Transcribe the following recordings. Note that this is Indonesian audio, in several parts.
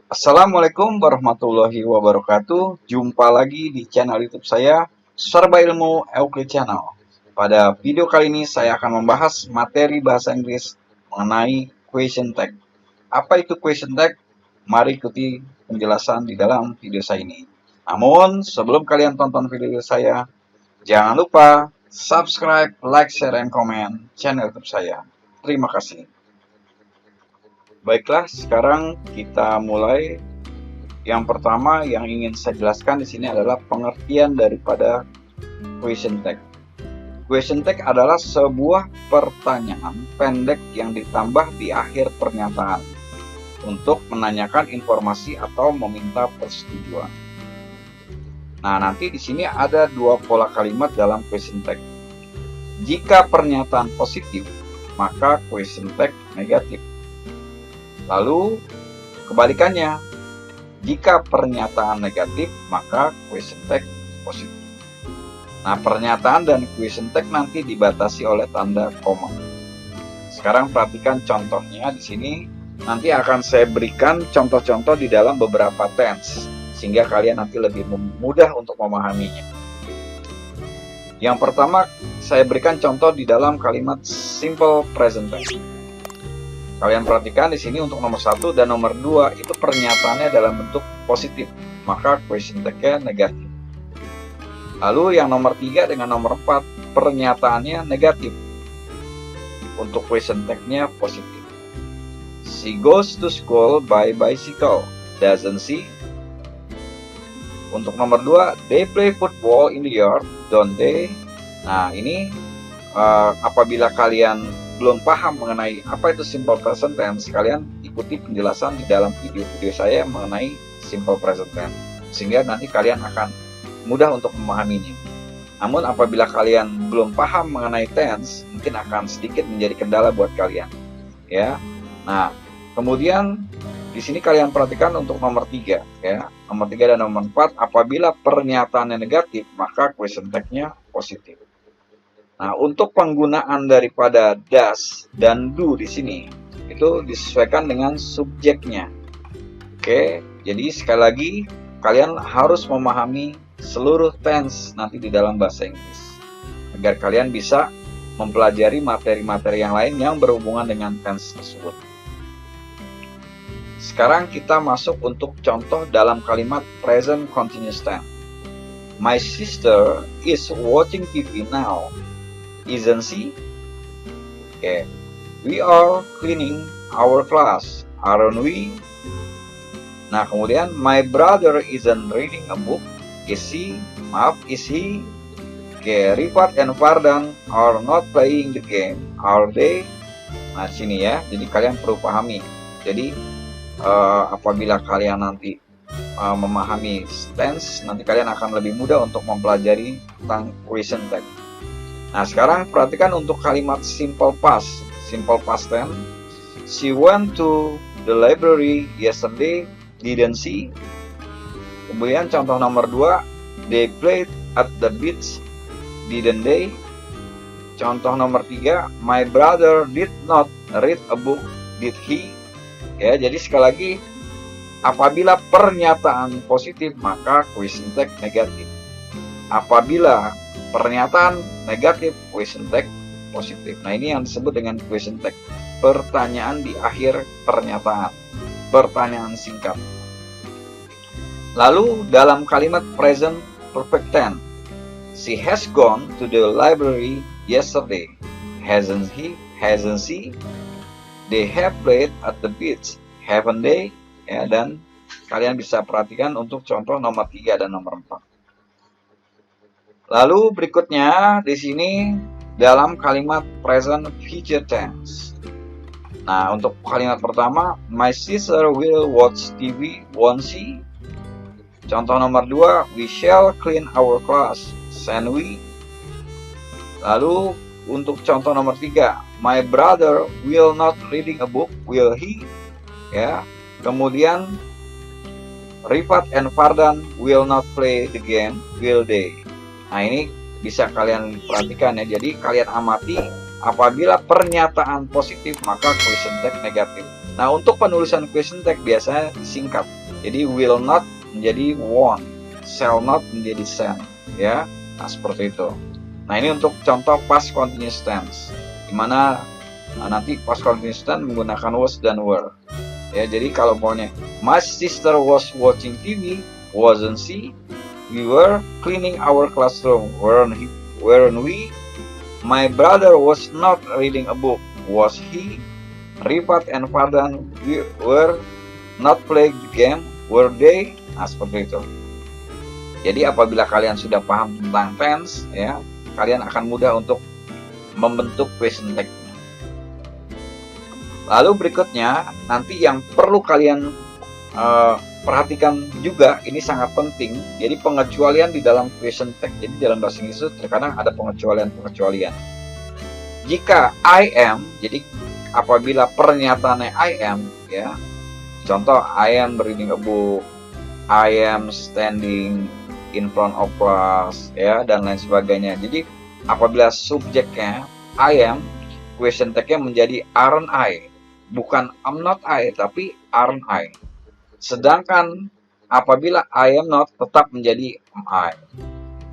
Assalamualaikum warahmatullahi wabarakatuh. Jumpa lagi di channel YouTube saya, Serba Ilmu Euclid Channel. Pada video kali ini saya akan membahas materi bahasa Inggris mengenai question tag. Apa itu question tag? Mari ikuti penjelasan di dalam video saya ini. Namun, sebelum kalian tonton video saya, jangan lupa subscribe, like, share, and comment channel YouTube saya. Terima kasih. Baiklah, sekarang kita mulai. Yang pertama yang ingin saya jelaskan di sini adalah pengertian daripada question tag. Question tag adalah sebuah pertanyaan pendek yang ditambah di akhir pernyataan untuk menanyakan informasi atau meminta persetujuan. Nah, nanti di sini ada dua pola kalimat dalam question tag. Jika pernyataan positif, maka question tag negatif. Lalu kebalikannya, jika pernyataan negatif, maka question tag positif. Nah, pernyataan dan question tag nanti dibatasi oleh tanda koma. Sekarang perhatikan contohnya di sini. Nanti akan saya berikan contoh-contoh di dalam beberapa tense, sehingga kalian nanti lebih mudah untuk memahaminya. Yang pertama, saya berikan contoh di dalam kalimat simple present tense. Kalian perhatikan di sini untuk nomor 1 dan nomor 2 itu pernyataannya dalam bentuk positif, maka question tag-nya negatif. Lalu yang nomor 3 dengan nomor 4 pernyataannya negatif. Untuk question tag-nya positif. She goes to school by bicycle, doesn't she? Untuk nomor 2, they play football in the yard, don't they? Nah, ini apabila kalian belum paham mengenai apa itu simple present tense, kalian ikuti penjelasan di dalam video-video saya mengenai simple present tense, sehingga nanti kalian akan mudah untuk memahaminya. Namun apabila kalian belum paham mengenai tense, mungkin akan sedikit menjadi kendala buat kalian, ya. Nah, kemudian di sini kalian perhatikan untuk nomor 3, ya. Nomor 3 dan nomor 4, apabila pernyataannya negatif, maka question tag-nya positif. Nah, untuk penggunaan daripada does dan do di sini itu disesuaikan dengan subjeknya. Oke, jadi sekali lagi kalian harus memahami seluruh tense nanti di dalam bahasa Inggris agar kalian bisa mempelajari materi-materi yang lain yang berhubungan dengan tense tersebut. Sekarang kita masuk untuk contoh dalam kalimat present continuous tense. My sister is watching TV now, isn't she? Okay. We are cleaning our class, aren't we? Nah, kemudian my brother isn't reading a book, is he? Is he? Okay. Rifat and Fardan are not playing the game, are they? Nah, sini ya. Jadi kalian perlu pahami. Jadi apabila kalian nanti memahami tense, nanti kalian akan lebih mudah untuk mempelajari tentang question tag. Nah, sekarang perhatikan untuk kalimat simple past tense. She went to the library yesterday, didn't she? Kemudian contoh nomor 2, they played at the beach, didn't they? Contoh nomor 3, my brother did not read a book, did he? Ya, jadi sekali lagi, apabila pernyataan positif, maka question tag negatif. Apabila pernyataan negatif, question tag positif. Nah, ini yang disebut dengan question tag, pertanyaan di akhir pernyataan, pertanyaan singkat. Lalu dalam kalimat present perfect tense, she has gone to the library yesterday, hasn't she? They have played at the beach, haven't they? Ya, dan kalian bisa perhatikan untuk contoh nomor 3 dan nomor 4. Lalu berikutnya di sini dalam kalimat present future tense. Nah, untuk kalimat pertama, my sister will watch TV, won't she? Contoh nomor 2, we shall clean our class, shan't we? Lalu untuk contoh nomor 3, my brother will not reading a book, will he? Ya. Kemudian Rifat and Fardan will not play the game, will they? Nah, ini bisa kalian perhatikan ya. Jadi kalian amati apabila pernyataan positif maka question tag negatif. Nah, untuk penulisan question tag biasanya singkat. Jadi will not menjadi won't, shall not menjadi send, ya. Nah, seperti itu. Nah, ini untuk contoh past continuous tense, dimana nanti past continuous tense menggunakan was dan were. Ya, jadi kalau maunya my sister was watching TV, wasn't she? We were cleaning our classroom, weren't we? My brother was not reading a book, was he? Rifat and Fardan were not playing the game, were they? Nah, seperti itu. Jadi apabila kalian sudah paham tentang tense, ya, kalian akan mudah untuk membentuk question text. Lalu berikutnya, nanti yang perlu kalian perhatikan juga, ini sangat penting. Jadi pengecualian di dalam question text. Jadi dalam bahasa Inggris itu terkadang ada pengecualian. Jika I am, jadi apabila pernyataannya I am, ya, contoh I am reading a book, I am standing in front of class, ya, dan lain sebagainya. Jadi apabila subjeknya I am, question text-nya menjadi aren't I, bukan I'm not I, tapi aren't I. Sedangkan apabila I am not, tetap menjadi am I.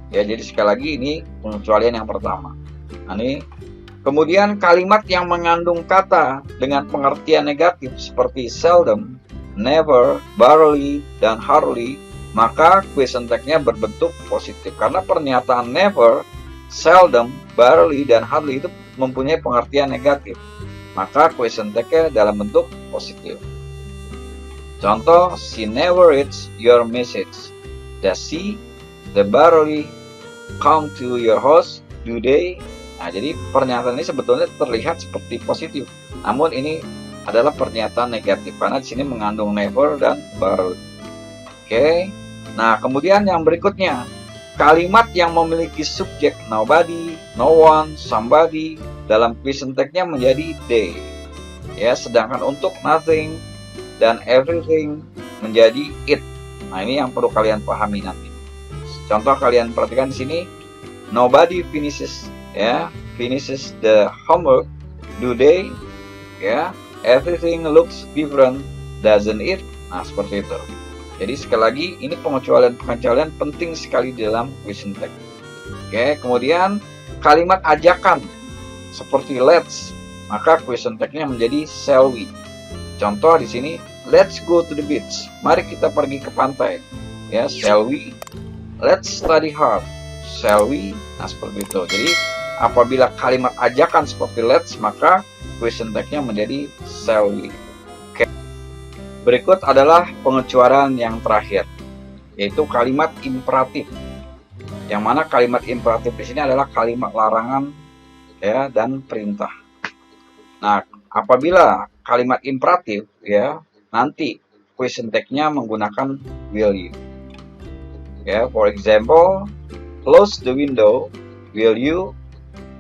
Ya, jadi sekali lagi ini pengecualian yang pertama. Nah, ini kemudian kalimat yang mengandung kata dengan pengertian negatif seperti seldom, never, barely, dan hardly, maka question text-nya berbentuk positif. Karena pernyataan never, seldom, barely, dan hardly itu mempunyai pengertian negatif, maka question text-nya dalam bentuk positif. Contoh, she never reads your message. Does she, the barely, come to your house? Do they? Nah, jadi pernyataan ini sebetulnya terlihat seperti positif, namun ini adalah pernyataan negatif karena di sini mengandung never dan barely. Oke. Nah, kemudian yang berikutnya, kalimat yang memiliki subjek nobody, no one, somebody dalam question text-nya menjadi they. Ya, sedangkan untuk nothing dan everything menjadi it. Nah, ini yang perlu kalian pahami nanti. Contoh kalian perhatikan di sini, nobody finishes, ya, finishes the homework, do they? Ya, everything looks different, doesn't it? Nah, seperti itu. Jadi sekali lagi ini pengecualian penting sekali dalam question text. Oke, kemudian kalimat ajakan seperti let's, maka question text-nya menjadi shall we. Contoh di sini, let's go to the beach. Mari kita pergi ke pantai. Ya, shall we? Let's study hard. Shall we? Nah, seperti itu. Jadi apabila kalimat ajakan seperti let's, maka question text-nya menjadi shall we. Oke. Berikut adalah pengecualian yang terakhir, yaitu kalimat imperatif. Yang mana kalimat imperatif di sini adalah kalimat larangan, ya, dan perintah. Nah, apabila kalimat imperatif, ya, nanti question text-nya menggunakan will you. Ya, for example, close the window, will you?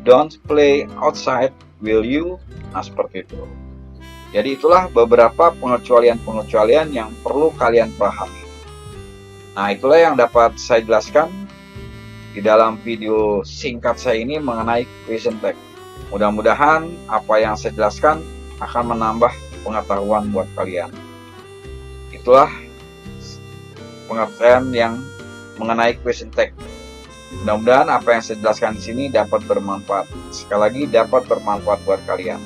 Don't play outside, will you? Nah, seperti itu. Jadi itulah beberapa pengecualian-pengecualian yang perlu kalian pahami. Nah, itulah yang dapat saya jelaskan di dalam video singkat saya ini mengenai question text. Mudah-mudahan apa yang saya jelaskan akan menambah pengetahuan buat kalian. Itulah pengertian yang mengenai question text. Mudah-mudahan apa yang saya jelaskan di sini dapat bermanfaat. Sekali lagi dapat bermanfaat buat kalian.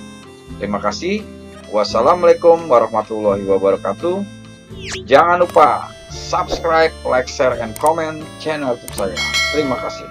Terima kasih. Wassalamualaikum warahmatullahi wabarakatuh. Jangan lupa subscribe, like, share, and comment channel YouTube saya. Terima kasih.